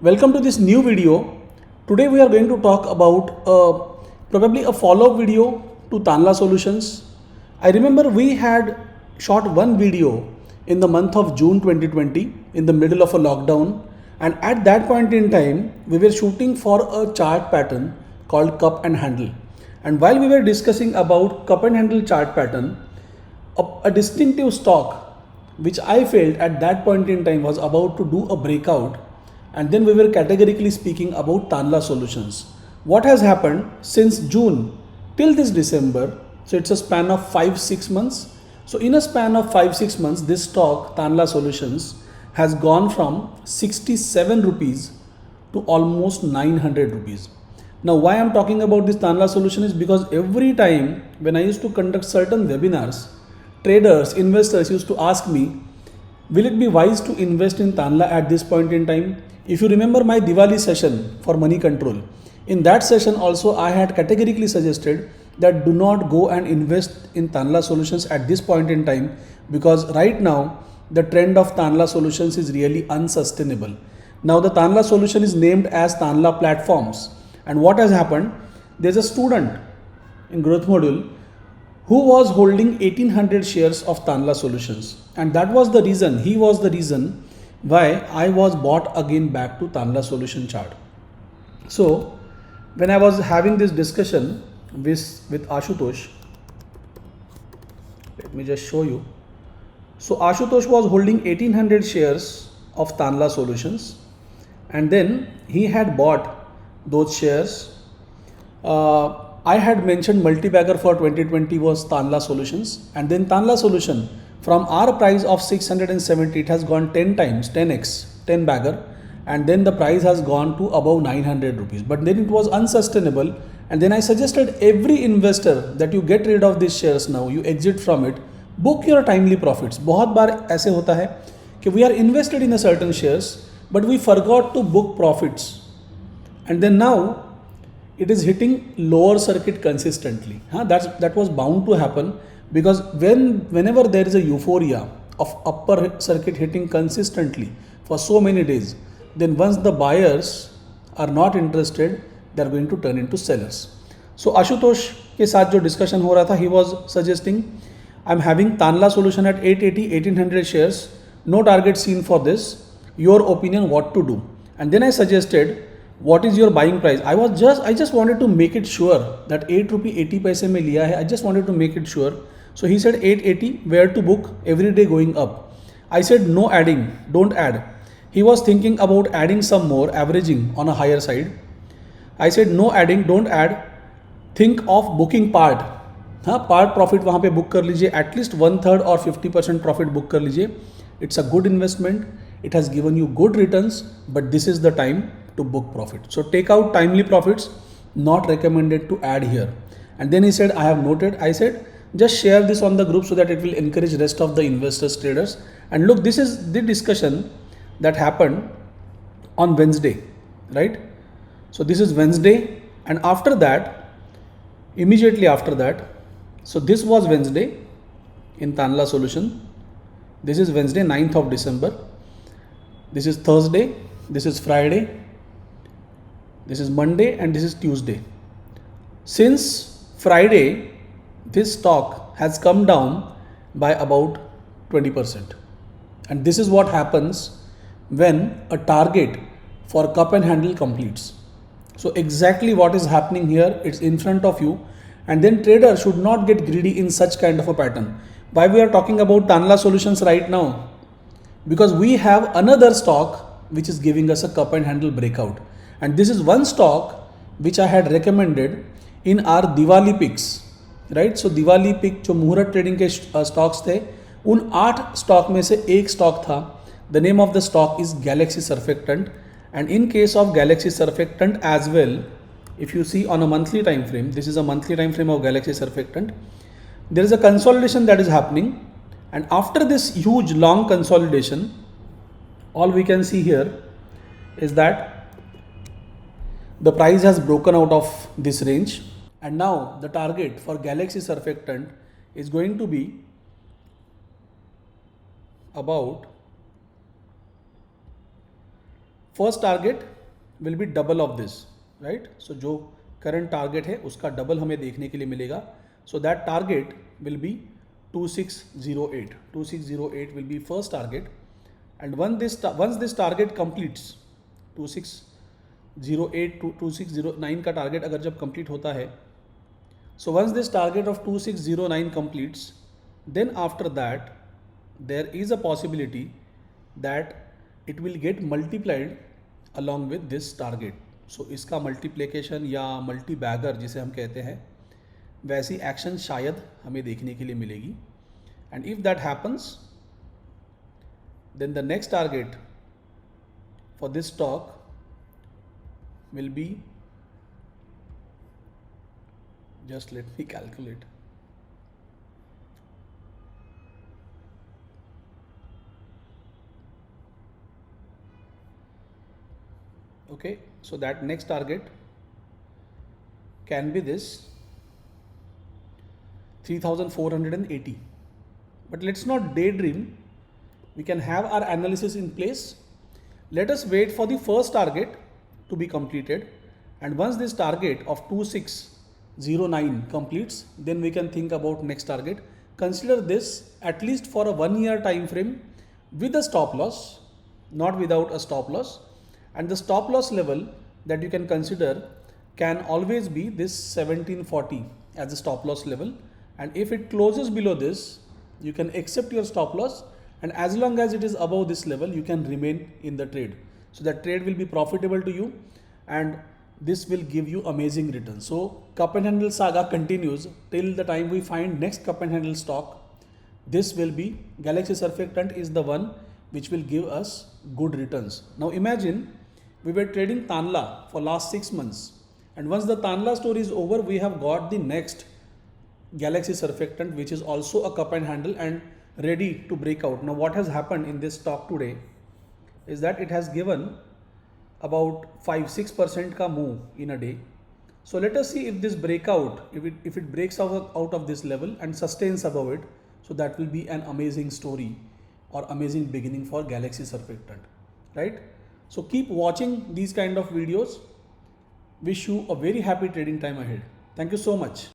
Welcome to this new video. Today we are going to talk about probably a follow-up video to Tanla Solutions. I remember we had shot one video in the month of June 2020 in the middle of a lockdown, and at that point in time we were shooting for a chart pattern called cup and handle. And while we were discussing about cup and handle chart pattern, a distinctive stock which I felt at that point in time was about to do a breakout, and then we were categorically speaking about Tanla Solutions. What has happened since June till this December? So it's a span of 5-6 months. So in a span of 5-6 months, this stock Tanla Solutions has gone from 67 rupees to almost 900 rupees. Now why I'm talking about this Tanla solution is because every time when I used to conduct certain webinars, traders, investors used to ask me, will it be wise to invest in Tanla at this point in time? If you remember my Diwali session for money control, in that session also I had categorically suggested that do not go and invest in Tanla solutions at this point in time, because right now the trend of Tanla solutions is really unsustainable. Now the Tanla solution is named as Tanla platforms, and what has happened, there's a student in growth module who was holding 1800 shares of Tanla Solutions, and that was the reason, he was the reason why I was bought again back to Tanla Solution chart. So when I was having this discussion with Ashutosh, let me just show you. So Ashutosh was holding 1800 shares of Tanla Solutions, and then he had bought those shares. I had mentioned multi-bagger for 2020 was Tanla Solutions, and then Tanla Solution from our price of 670, it has gone 10 times, 10x, 10 bagger, and then the price has gone to above 900 rupees. But then it was unsustainable, and then I suggested every investor that you get rid of these shares now, you exit from it, book your timely profits. बहुत बार ऐसे होता है कि we are invested in a certain shares, but we forgot to book profits, and then now it is hitting lower circuit consistently. That was bound to happen, because whenever there is a euphoria of upper circuit hitting consistently for so many days, then once the buyers are not interested, they are going to turn into sellers. So Ashutosh के साथ जो discussion हो रहा था, he was suggesting I'm having Tanla solution at 880, 1800 shares, no target seen for this. Your opinion, what to do? And then I suggested, what is your buying price? I just wanted to make it sure that 8 rupee 80 paise mein liya hai. I just wanted to make it sure. So he said 880, where to book, every day going up. I said no adding, don't add. He was thinking about adding some more, averaging on a higher side. I said no adding, don't add. Think of booking part. Part profit वहाँ पे book कर लीजिए, at least 1/3 और 50% profit book कर लीजिए. It's a good investment, it has given you good returns, but this is the time to book profit. So take out timely profits, not recommended to add here. And then he said, I have noted. I said, just share this on the group so that it will encourage rest of the investors, traders. And look, this is the discussion that happened on Wednesday, right? So this is Wednesday, and after that, immediately after that, so this was Wednesday in Tanla Solution. This is Wednesday, 9th of December. This is Thursday, this is Friday, this is Monday, and this is Tuesday. Since Friday, this stock has come down by about 20%. And this is what happens when a target for cup and handle completes. So exactly what is happening here, it's in front of you. And then trader should not get greedy in such kind of a pattern. Why we are talking about Tanla Solutions right now? Because we have another stock which is giving us a cup and handle breakout, and this is one stock which I had recommended in our Diwali picks, right? So Diwali pick जो मुहूर्त trading के stocks थे, उन 8 stock में से एक stock था. The name of the stock is Galaxy Surfactant, and in case of Galaxy Surfactant as well, if you see on a monthly time frame, this is a monthly time frame of Galaxy Surfactant, there is a consolidation that is happening. And after this huge long consolidation, all we can see here is that the price has broken out of this range, and now the target for Galaxy Surfactant is going to be about first target will be double of this, right? So जो current target है उसका double हमें देखने के लिए मिलेगा. So that target will B 2608. 2608 will be first target, and once this target completes, 2608 to 2609 का target अगर जब कंप्लीट होता है, so once this target of 2609 completes, then after that there is a possibility that it will get multiplied along with this target. So इसका multiplication या multi bagger जिसे हम कहते हैं, वैसी एक्शन शायद हमें देखने के लिए मिलेगी. And if that happens, then the next target for this stock will be, just let me calculate. Okay, so that next target can be this 3480. But let's not daydream. We can have our analysis in place. Let us wait for the first target to be completed, and once this target of 2609 completes, then we can think about next target. Consider this at least for a 1 year time frame with a stop loss, not without a stop loss. And the stop loss level that you can consider can always be this 1740 as a stop loss level. And if it closes below this, you can accept your stop loss, and as long as it is above this level, you can remain in the trade. So that trade will be profitable to you, and this will give you amazing returns. So cup and handle saga continues till the time we find next cup and handle stock. This will be Galaxy Surfactant is the one which will give us good returns. Now imagine we were trading Tanla for last 6 months, and once the Tanla story is over, we have got the next Galaxy Surfactant, which is also a cup and handle and ready to break out. Now what has happened in this stock today is that it has given about 5-6% ka move in a day. So let us see if this breakout, if it breaks out of this level and sustains above it, so that will be an amazing story or amazing beginning for Galaxy Surfactant, right? So keep watching these kind of videos. Wish you a very happy trading time ahead. Thank you so much.